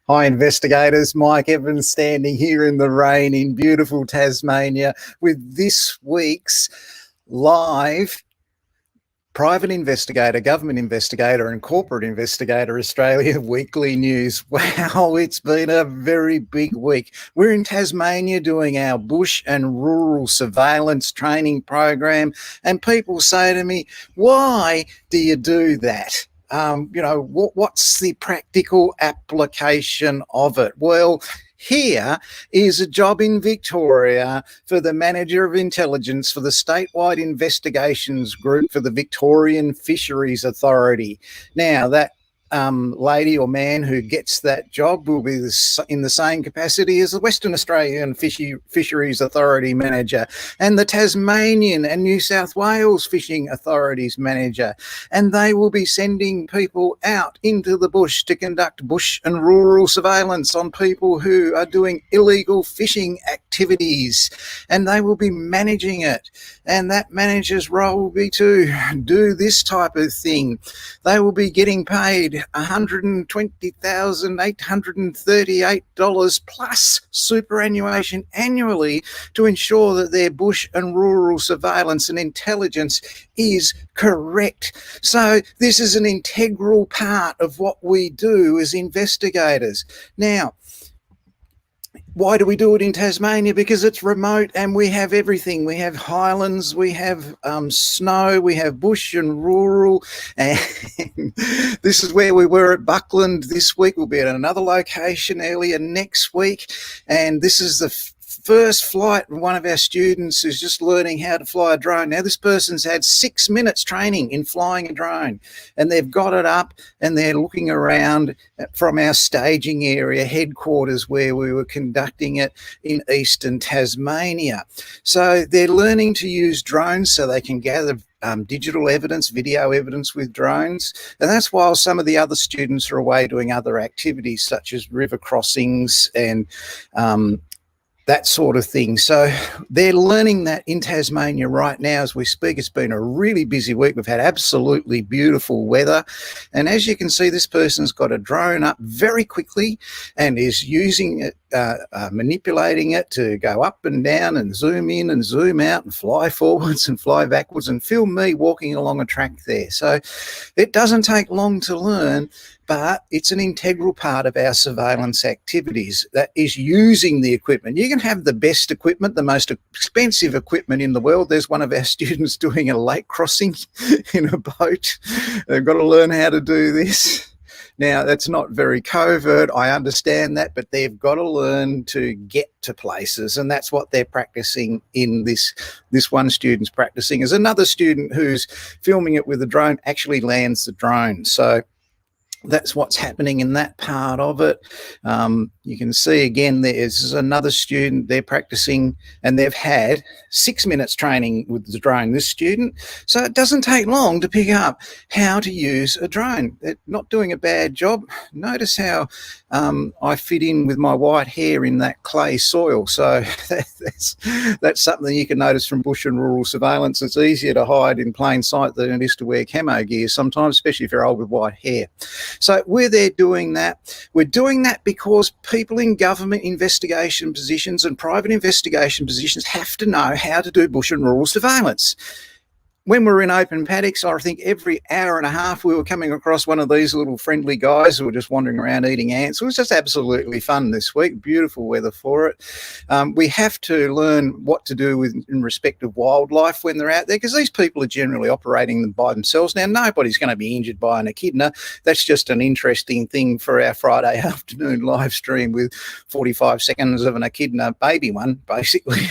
Hi, investigators. Mike Evans standing here in the rain in beautiful Tasmania with this week's live Private Investigator, Government Investigator and Corporate Investigator Australia weekly news. Wow, it's been a very big week. We're in Tasmania doing our bush and rural surveillance training program, and people say to me, why do you do that? What's the practical application of it? Well, here is a job in Victoria for the Manager of Intelligence for the Statewide Investigations Group for the Victorian Fisheries Authority. Now, that lady or man who gets that job will be in the same capacity as the Western Australian Fisheries Authority Manager and the Tasmanian and New South Wales Fishing Authorities Manager. And they will be sending people out into the bush to conduct bush and rural surveillance on people who are doing illegal fishing activities. And they will be managing it. And that manager's role will be to do this type of thing. They will be getting paid $120,838 plus superannuation annually to ensure that their bush and rural surveillance and intelligence is correct. So this is an integral part of what we do as investigators. Now, why do we do it in Tasmania? Because it's remote and we have everything. We have highlands, we have snow, we have bush and rural. And this is where we were at Buckland this week. We'll be at another location earlier next week. And this is the first flight. One of our students is just learning how to fly a drone. Now, this person's had 6 minutes training in flying a drone, and they've got it up and they're looking around from our staging area headquarters where we were conducting it in eastern Tasmania. So they're learning to use drones so they can gather digital evidence, video evidence with drones. And that's while some of the other students are away doing other activities such as river crossings and that sort of thing. So they're learning that in Tasmania right now as we speak. It's been a really busy week. We've had absolutely beautiful weather. And as you can see, this person's got a drone up very quickly and is using it, manipulating it to go up and down and zoom in and zoom out and fly forwards and fly backwards and film me walking along a track there. So it doesn't take long to learn, but it's an integral part of our surveillance activities that is using the equipment. You can have the best equipment, the most expensive equipment in the world. There's one of our students doing a lake crossing in a boat. They've got to learn how to do this. Now, that's not very covert, I understand that, but they've got to learn to get to places, and that's what they're practicing in this one student's practicing. As another student who's filming it with a drone actually lands the drone. So that's what's happening in that part of it. You can see again, there's another student, they're practicing and they've had 6 minutes training with the drone, this student. So it doesn't take long to pick up how to use a drone. They're not doing a bad job. Notice how I fit in with my white hair in that clay soil. So that's something you can notice from bush and rural surveillance. It's easier to hide in plain sight than it is to wear camo gear sometimes, especially if you're old with white hair. So we're there doing that. We're doing that because people in government investigation positions and private investigation positions have to know how to do bush and rural surveillance. When we were in open paddocks, I think every hour and a half we were coming across one of these little friendly guys who were just wandering around eating ants. It was just absolutely fun this week. Beautiful weather for it. We have to learn what to do in respect of wildlife when they're out there, because these people are generally operating them by themselves. Now, nobody's going to be injured by an echidna. That's just an interesting thing for our Friday afternoon live stream with 45 seconds of an echidna, baby one, basically,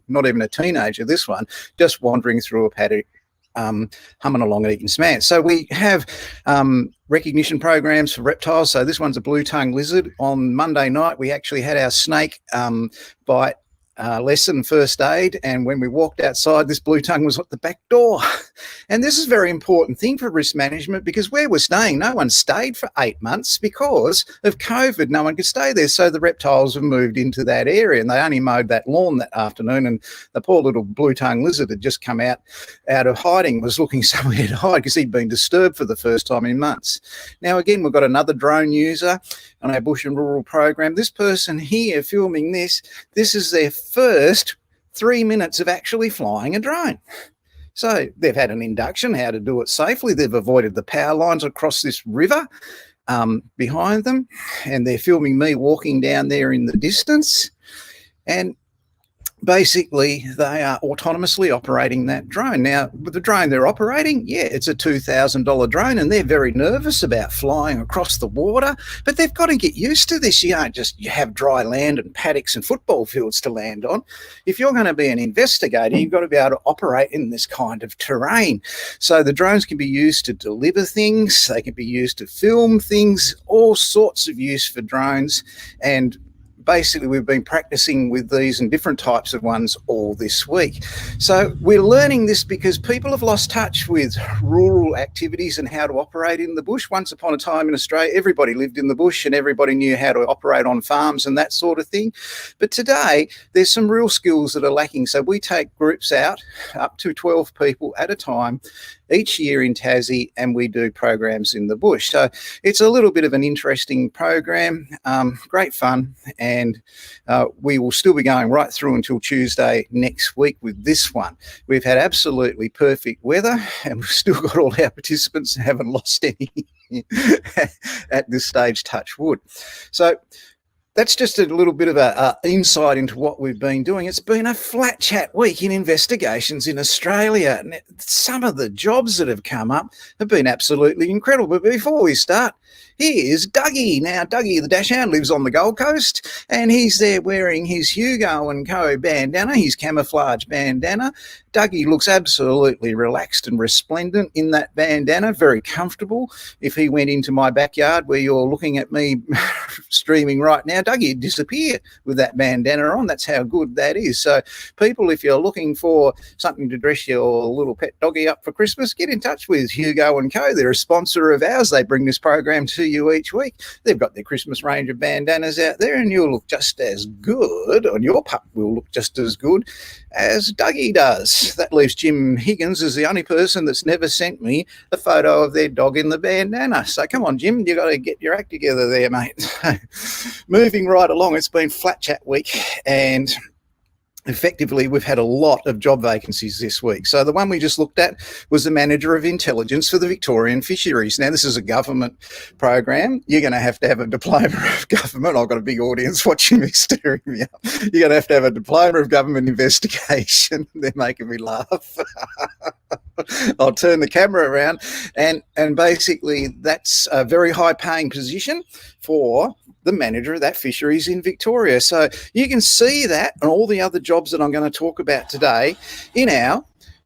not even a teenager, this one, just wandering through a paddock, humming along and eating some ants. So we have recognition programs for reptiles. So this one's a blue-tongued lizard. On Monday night, we actually had our snake bite lesson, first aid, and when we walked outside, this blue tongue was at the back door. And this is a very important thing for risk management, because where we're staying, no one stayed for 8 months because of COVID. No one could stay there, so the reptiles have moved into that area, and they only mowed that lawn that afternoon, and the poor little blue tongue lizard had just come out of hiding, was looking somewhere to hide because he'd been disturbed for the first time in months. Now again, we've got another drone user on our bush and rural program. This person here filming this is their first 3 minutes of actually flying a drone. So they've had an induction how to do it safely. They've avoided the power lines across this river behind them, and they're filming me walking down there in the distance. And basically, they are autonomously operating that drone. Now, with the drone they're operating, yeah, it's a $2,000 drone, and they're very nervous about flying across the water, but they've got to get used to this. You have dry land and paddocks and football fields to land on. If you're going to be an investigator, you've got to be able to operate in this kind of terrain. So the drones can be used to deliver things, they can be used to film things, all sorts of use for drones. And basically, we've been practicing with these and different types of ones all this week. So we're learning this because people have lost touch with rural activities and how to operate in the bush. Once upon a time in Australia, everybody lived in the bush and everybody knew how to operate on farms and that sort of thing. But today, there's some real skills that are lacking. So we take groups out, up to 12 people at a time, each year in Tassie, and we do programs in the bush. So it's a little bit of an interesting program, great fun, and we will still be going right through until Tuesday next week with this one. We've had absolutely perfect weather, and we've still got all our participants and haven't lost any at this stage, touch wood. So that's just a little bit of a insight into what we've been doing. It's been a flat chat week in investigations in Australia. And some of the jobs that have come up have been absolutely incredible. But before we start, here's Dougie. Now, Dougie the Dachshund lives on the Gold Coast, and he's there wearing his Hugo and Co bandana, his camouflage bandana. Dougie looks absolutely relaxed and resplendent in that bandana, very comfortable. If he went into my backyard where you're looking at me streaming right now, Dougie would disappear with that bandana on. That's how good that is. So people, if you're looking for something to dress your little pet doggy up for Christmas, get in touch with Hugo and Co. They're a sponsor of ours. They bring this program to you each week. They've got their Christmas range of bandanas out there, and you'll look just as good, and your pup will look just as good as Dougie does. That leaves Jim Higgins as the only person that's never sent me a photo of their dog in the bandana. So come on, Jim, you got to get your act together there, mate. Moving right along, it's been flat chat week, and effectively, we've had a lot of job vacancies this week. So the one we just looked at was the Manager of Intelligence for the Victorian Fisheries. Now, this is a government program. You're going to have a diploma of government. I've got a big audience watching me, stirring me up. You're going to have a diploma of government investigation. They're making me laugh. I'll turn the camera around. And basically, that's a very high-paying position for the manager of that fisheries in Victoria. So you can see that and all the other jobs that I'm going to talk about today in our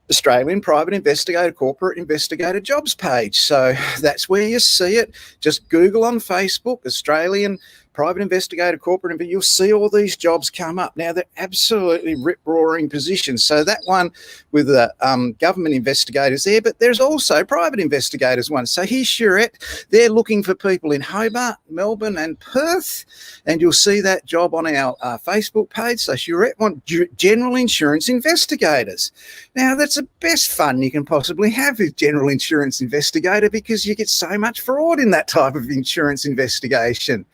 Australian Private Investigator, Corporate Investigator jobs page. So that's where you see it. Just Google on Facebook, Australian Private Investigator, Corporate Investigator. You'll see all these jobs come up. Now, they're absolutely rip-roaring positions. So that one with the government investigators there, but there's also private investigators one. So here's Charette. They're looking for people in Hobart, Melbourne and Perth, and you'll see that job on our Facebook page. So Charette want general insurance investigators. Now, that's the best fun you can possibly have with general insurance investigator, because you get so much fraud in that type of insurance investigation.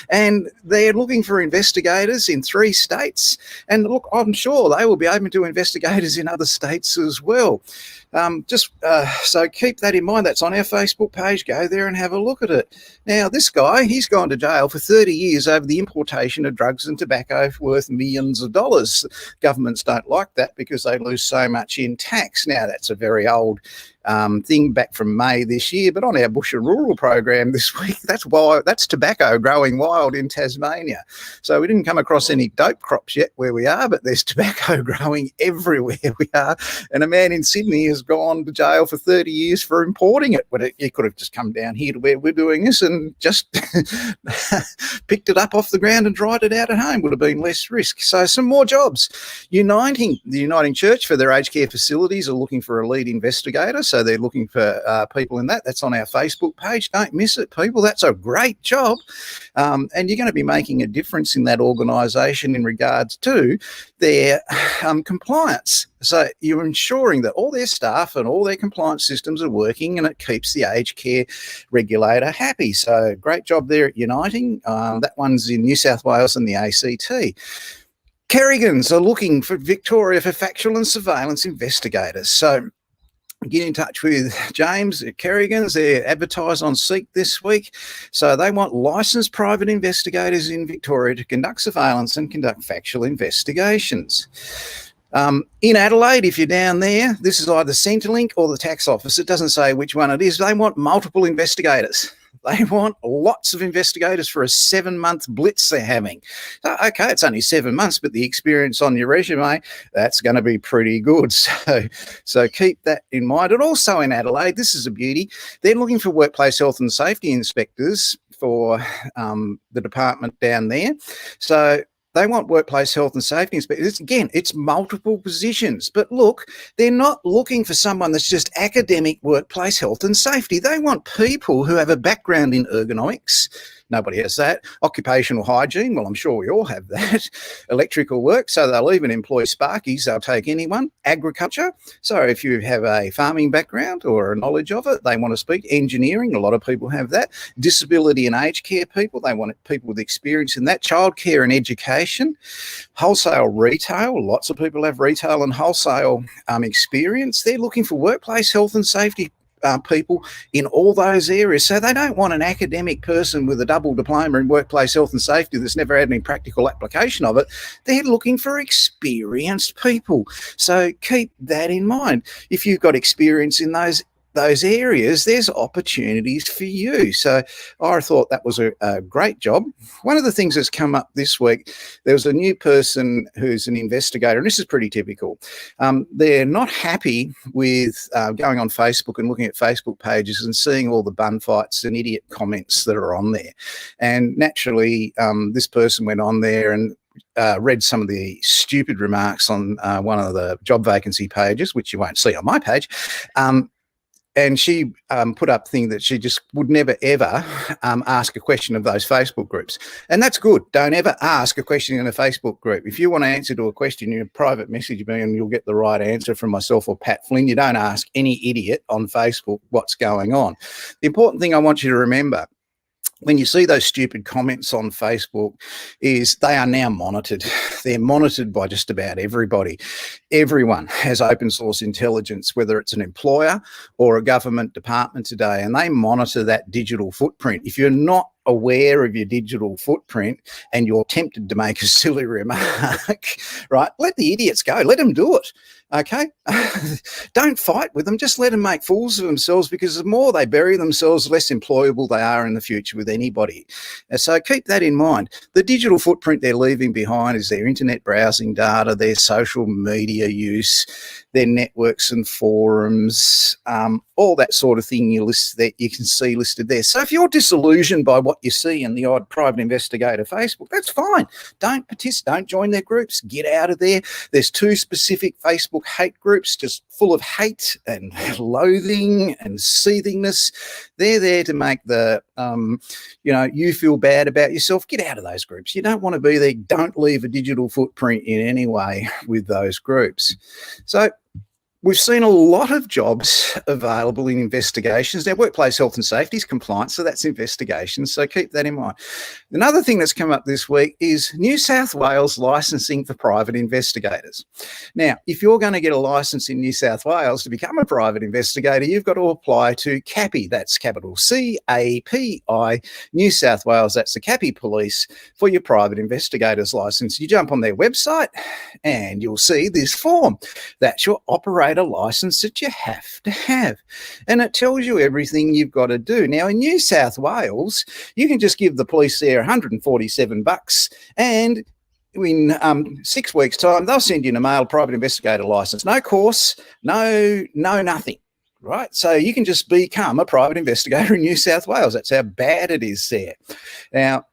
And they're looking for investigators in 3 states. And look, I'm sure they will be open to investigators in other states as well. So keep that in mind. That's on our Facebook page. Go there and have a look at it. Now, this guy, he's gone to jail for 30 years over the importation of drugs and tobacco worth millions of dollars. Governments don't like that because they lose so much in tax. Now, that's a very old thing back from May this year, but on our bush and rural program this week, that's tobacco growing wild in Tasmania. So we didn't come across any dope crops yet where we are, but there's tobacco growing everywhere we are. And a man in Sydney has gone to jail for 30 years for importing it. But he could have just come down here to where we're doing this and just picked it up off the ground and dried it out at home. Would have been less risk. So some more jobs. The Uniting Church for their aged care facilities are looking for a lead investigator. So they're looking for people in that. That's on our Facebook page. Don't miss it, people. That's a great job. And you're going to be making a difference in that organisation in regards to their compliance. So you're ensuring that all their staff and all their compliance systems are working, and it keeps the aged care regulator happy. So great job there at Uniting. That one's in New South Wales and the ACT. Kerrigans are looking for Victoria for factual and surveillance investigators. So get in touch with James at Kerrigans. They're advertised on Seek this week. So they want licensed private investigators in Victoria to conduct surveillance and conduct factual investigations. In Adelaide, if you're down there, this is either Centrelink or the tax office. It doesn't say which one it is. They want multiple investigators. They want lots of investigators for a 7-month blitz they're having. So, okay, it's only 7 months, but the experience on your resume, that's going to be pretty good. So keep that in mind. And also in Adelaide, this is a beauty. They're looking for workplace health and safety inspectors for the department down there. So they want workplace health and safety inspectors. Again, it's multiple positions. But look, they're not looking for someone that's just academic workplace health and safety. They want people who have a background in ergonomics. Nobody has that. Occupational hygiene, well, I'm sure we all have that. Electrical work, so they'll even employ sparkies. They'll take anyone. Agriculture, so if you have a farming background or a knowledge of it, they want to speak. Engineering, a lot of people have that. Disability and aged care people, they want people with experience in that. Childcare and education. Wholesale retail, lots of people have retail and wholesale experience. They're looking for workplace health and safety people in all those areas. So they don't want an academic person with a double diploma in workplace health and safety that's never had any practical application of it. They're looking for experienced people. So keep that in mind. If you've got experience in those areas, there's opportunities for you. So I thought that was a great job. One of the things that's come up this week, there was a new person who's an investigator, and this is pretty typical. They're not happy with going on Facebook and looking at Facebook pages and seeing all the bun fights and idiot comments that are on there. And naturally, this person went on there and read some of the stupid remarks on one of the job vacancy pages, which you won't see on my page. And she put up a thing that she just would never, ever ask a question of those Facebook groups. And that's good. Don't ever ask a question in a Facebook group. If you want to answer to a question, you private message me and you'll get the right answer from myself or Pat Flynn. You don't ask any idiot on Facebook what's going on. The important thing I want you to remember, when you see those stupid comments on Facebook, is they are now monitored. They're monitored by just about everybody. Everyone has open source intelligence, whether it's an employer or a government department today, and they monitor that digital footprint. If you're not aware of your digital footprint and you're tempted to make a silly remark, right, let the idiots go. Let them do it, okay? Don't fight with them. Just let them make fools of themselves, because the more they bury themselves, the less employable they are in the future with anybody. So keep that in mind. The digital footprint they're leaving behind is their internet browsing data, their social media use, their networks and forums, all that sort of thing you can see listed there. So if you're disillusioned by what you see in the odd private investigator Facebook, that's fine. Don't participate. Don't join their groups. Get out of there. There's 2 specific Facebook hate groups just full of hate and loathing and seethingness. They're there to make you feel bad about yourself. Get out of those groups. You don't want to be there. Don't leave a digital footprint in any way with those groups. So we've seen a lot of jobs available in investigations. Now, workplace health and safety is compliance, so that's investigations, so keep that in mind. Another thing that's come up this week is New South Wales licensing for private investigators. Now, if you're going to get a licence in New South Wales to become a private investigator, you've got to apply to CAPI, that's capital C-A-P-I, New South Wales, that's the CAPI Police, for your private investigator's licence. You jump on their website and you'll see this form. That's your operating investigator license that you have to have. And it tells you everything you've got to do. Now, in New South Wales, you can just give the police there $147 and in 6 weeks' time, they'll send you in a mail private investigator license. No course, no nothing. Right, so you can just become a private investigator in New South Wales. That's how bad it is there. Now,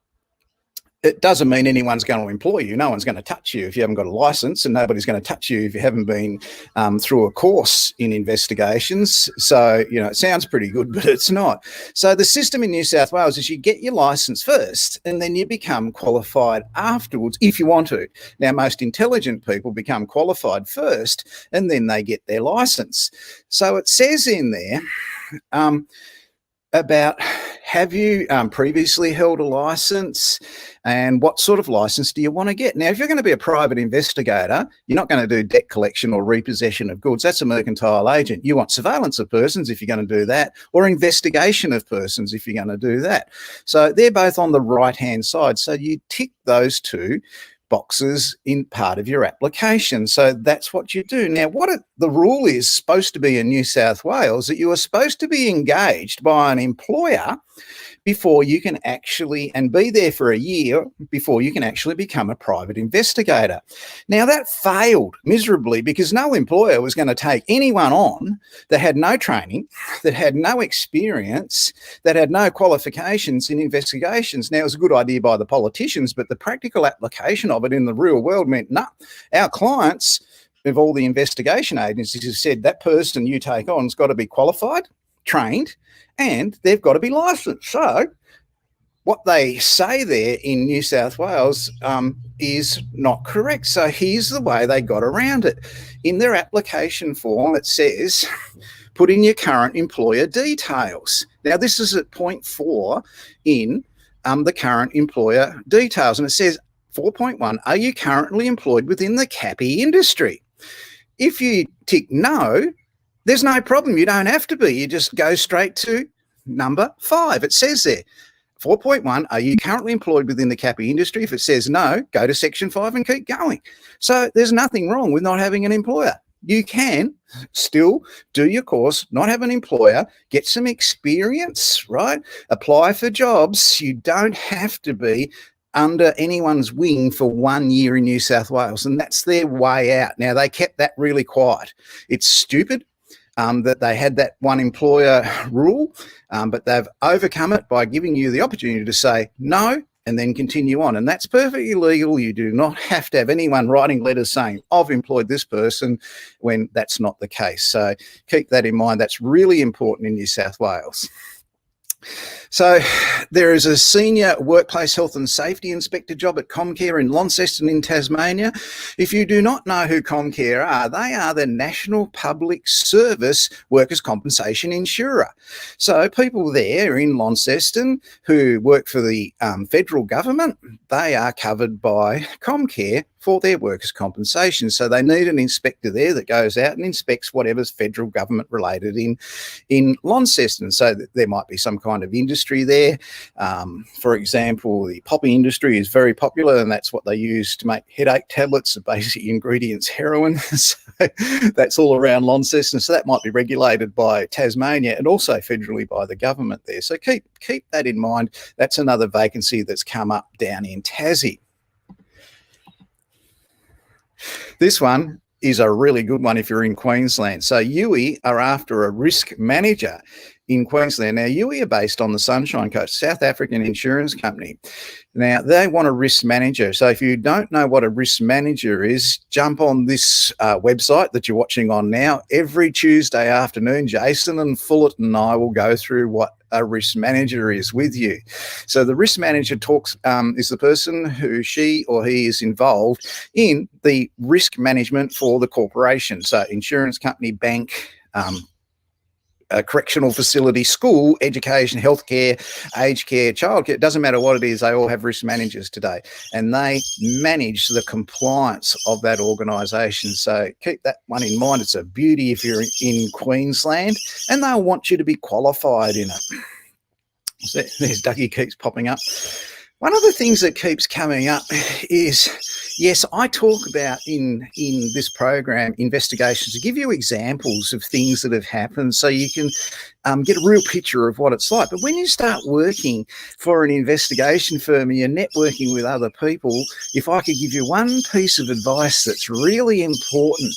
it doesn't mean anyone's going to employ you. No one's going to touch you if you haven't got a license, and nobody's going to touch you if you haven't been through a course in investigations. So, it sounds pretty good, but it's not. So the system in New South Wales is you get your license first, and then you become qualified afterwards if you want to. Now, most intelligent people become qualified first, and then they get their license. So it says in there about, have you previously held a license, and what sort of license do you want to get? Now, if you're going to be a private investigator, you're not going to do debt collection or repossession of goods. That's a mercantile agent. You want surveillance of persons if you're going to do that, or investigation of persons if you're going to do that. So they're both on the right-hand side. So you tick those two boxes in part of your application. So that's what you do. Now, the rule is supposed to be in New South Wales, that you are supposed to be engaged by an employer before you can actually, and be there for a year before you can actually become a private investigator. Now, that failed miserably because no employer was going to take anyone on that had no training, that had no experience, that had no qualifications in investigations. Now, it was a good idea by the politicians, but the practical application of it in the real world meant, no, our clients of all the investigation agencies have said that person you take on has got to be qualified, trained, and they've got to be licensed. So what they say there in New South Wales is not correct. So here's the way they got around it. In their application form, it says, put in your current employer details. Now, this is at point 4 in the current employer details. And it says, 4.1, are you currently employed within the cappy industry? If you tick no, there's no problem. You don't have to be. You just go straight to number 5. It says there, 4.1, are you currently employed within the cappy industry? If it says no, go to section 5 and keep going. So there's nothing wrong with not having an employer. You can still do your course, not have an employer, get some experience, right? Apply for jobs. You don't have to be under anyone's wing for 1 year in New South Wales, and that's their way out. Now, they kept that really quiet. It's stupid that they had that one employer rule, but they've overcome it by giving you the opportunity to say no and then continue on. And that's perfectly legal. You do not have to have anyone writing letters saying, I've employed this person, when that's not the case. So keep that in mind. That's really important in New South Wales. So there is a senior workplace health and safety inspector job at Comcare in Launceston in Tasmania. If you do not know who Comcare are, they are the National Public Service Workers' Compensation Insurer. So people there in Launceston who work for the federal government, they are covered by Comcare for their workers' compensation. So they need an inspector there that goes out and inspects whatever's federal government related in Launceston. So there might be some kind of industry there. For example, the poppy industry is very popular, and that's what they use to make headache tablets. The basic ingredient's heroin. So that's all around Launceston. So that might be regulated by Tasmania and also federally by the government there. So keep that in mind. That's another vacancy that's come up down in Tassie. This one is a really good one if you're in Queensland. So UWI are after a risk manager in Queensland. Now, UWI are based on the Sunshine Coast, South African insurance company. Now, they want a risk manager. So if you don't know what a risk manager is, jump on this website that you're watching on now. Every Tuesday afternoon, Jason and Fullerton and I will go through what a risk manager is with you. So the risk manager is the person who she or he is involved in the risk management for the corporation. So insurance company, bank, a correctional facility, school, education, healthcare, aged care, childcare. It doesn't matter what it is, they all have risk managers today. And they manage the compliance of that organisation. So keep that one in mind. It's a beauty if you're in Queensland, and they'll want you to be qualified in it. So there's Dougie keeps popping up. One of the things that keeps coming up is Yes, I talk about in this program investigations to give you examples of things that have happened so you can get a real picture of what it's like. But when you start working for an investigation firm and you're networking with other people, if I could give you one piece of advice that's really important,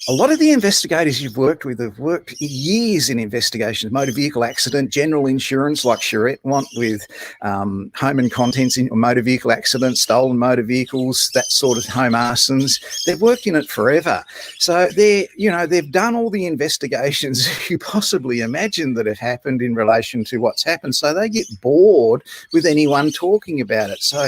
a lot of the investigators you've worked with have worked years in investigations, motor vehicle accident, general insurance like Charette want with home and contents in motor vehicle accidents, stolen motor vehicles, that sort of home arsons. They've worked in it forever. So they've done all the investigations you possibly imagine that have happened in relation to what's happened. So they get bored with anyone talking about it. So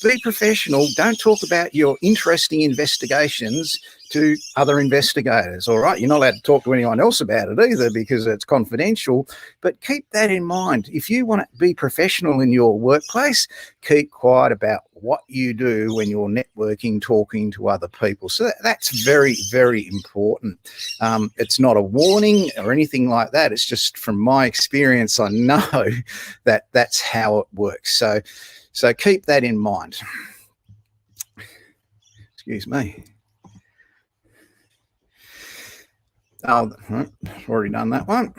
be professional. Don't talk about your interesting investigations to other investigators, all right? You're not allowed to talk to anyone else about it either because it's confidential, but keep that in mind. If you want to be professional in your workplace, keep quiet about what you do when you're networking, talking to other people. So that's very, very important. It's not a warning or anything like that. It's just from my experience, I know that that's how it works. So keep that in mind. Excuse me. Oh, already done that one.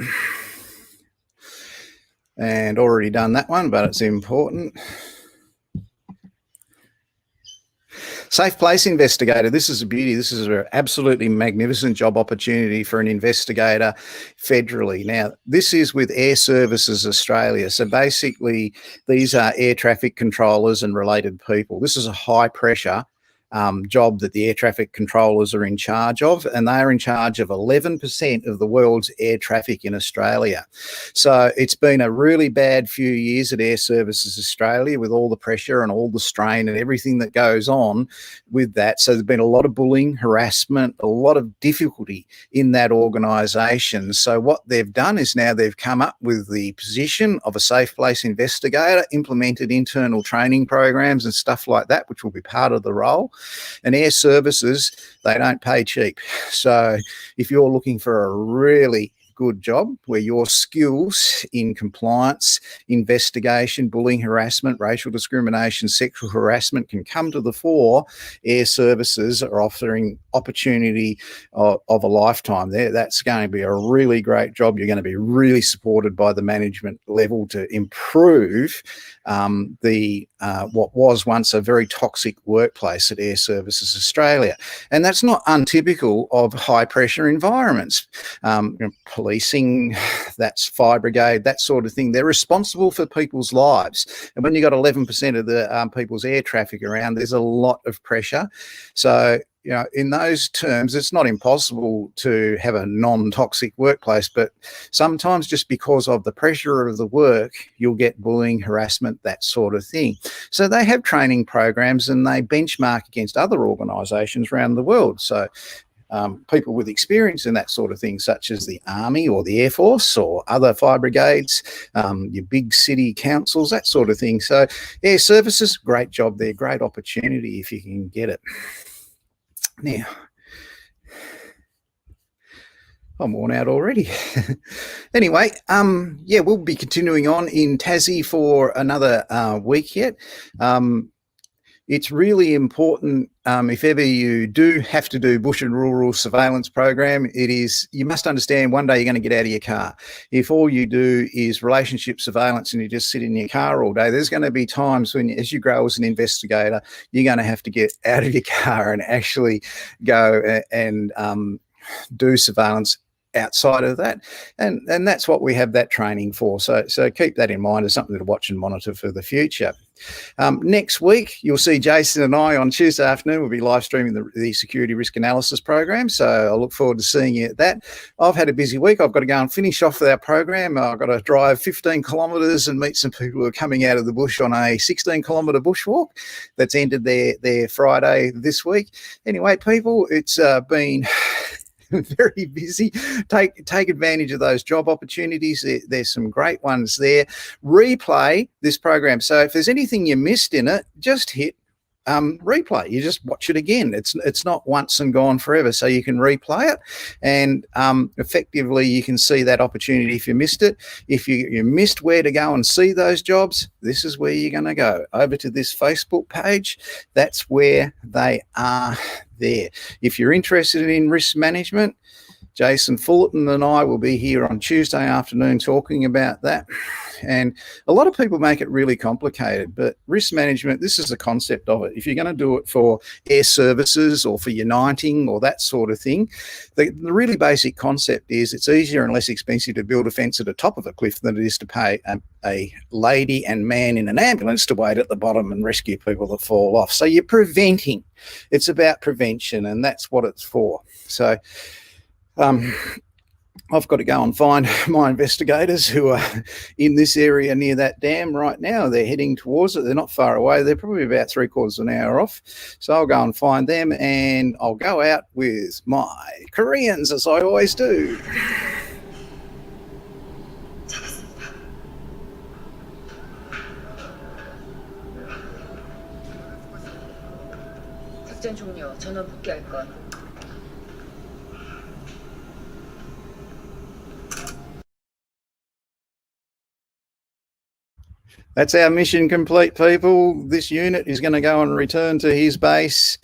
And already done that one, but it's important. Safe Place Investigator. This is a beauty. This is an absolutely magnificent job opportunity for an investigator federally. Now, this is with Air Services Australia. So basically, these are air traffic controllers and related people. This is a high pressure job that the air traffic controllers are in charge of, and they are in charge of 11% of the world's air traffic in Australia. So it's been a really bad few years at Air Services Australia with all the pressure and all the strain and everything that goes on with that. So there's been a lot of bullying, harassment, a lot of difficulty in that organisation. So what they've done is now they've come up with the position of a Safe Place Investigator, implemented internal training programs and stuff like that, which will be part of the role. And Air Services, they don't pay cheap. So if you're looking for a really good job where your skills in compliance, investigation, bullying, harassment, racial discrimination, sexual harassment can come to the fore, Air Services are offering opportunity of a lifetime there. That's going to be a really great job. You're going to be really supported by the management level to improve what was once a very toxic workplace at Air Services Australia. And that's not untypical of high pressure environments. Policing, that's fire brigade, that sort of thing. They're responsible for people's lives. And when you've got 11% of the people's air traffic around, there's a lot of pressure. So, in those terms, it's not impossible to have a non-toxic workplace, but sometimes just because of the pressure of the work, you'll get bullying, harassment, that sort of thing. So they have training programs and they benchmark against other organisations around the world. So people with experience in that sort of thing, such as the Army or the Air Force or other fire brigades, your big city councils, that sort of thing. So Air Services, great job there, great opportunity if you can get it. Now, I'm worn out already. Anyway, we'll be continuing on in Tassie for another week yet. It's really important, if ever you do have to do bush and rural surveillance program, you must understand one day you're going to get out of your car. If all you do is relationship surveillance and you just sit in your car all day, there's going to be times when, as you grow as an investigator, you're going to have to get out of your car and actually go and do surveillance outside of that, and that's what we have that training for. So keep that in mind as something to watch and monitor for the future. Next week, you'll see Jason and I on Tuesday afternoon. We'll be live streaming the security risk analysis program. So I look forward to seeing you at that. I've had a busy week. I've got to go and finish off with our program. I've got to drive 15 kilometres and meet some people who are coming out of the bush on a 16-kilometre bushwalk that's ended their Friday this week. Anyway, people, it's been very busy. Take advantage of those job opportunities. There's some great ones there. Replay this program. So if there's anything you missed in it, just hit replay. You just watch it again. It's not once and gone forever, so you can replay it, and effectively you can see that opportunity if you missed it. If you missed where to go and see those jobs, this is where you're going to go, over to this Facebook page. That's where they are there. If you're interested in risk management, Jason Fullerton and I will be here on Tuesday afternoon talking about that. And a lot of people make it really complicated, but risk management, this is the concept of it. If you're going to do it for air services or for uniting or that sort of thing, the really basic concept is it's easier and less expensive to build a fence at the top of a cliff than it is to pay a lady and man in an ambulance to wait at the bottom and rescue people that fall off. So you're preventing. It's about prevention, and that's what it's for. So I've got to go and find my investigators who are in this area near that dam right now. They're heading towards it. They're not far away. They're probably about 3/4 of an hour off. So I'll go and find them, and I'll go out with my Koreans, as I always do. 작전 종료. 전원 복귀할 것. That's our mission complete, people. This unit is going to go and return to his base.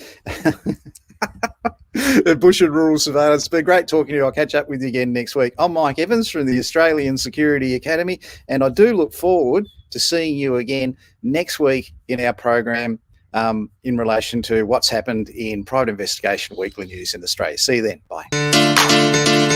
Bush and Rural Surveillance. It's been great talking to you. I'll catch up with you again next week. I'm Mike Evans from the Australian Security Academy, and I do look forward to seeing you again next week in our program in relation to what's happened in Private Investigation Weekly News in Australia. See you then. Bye.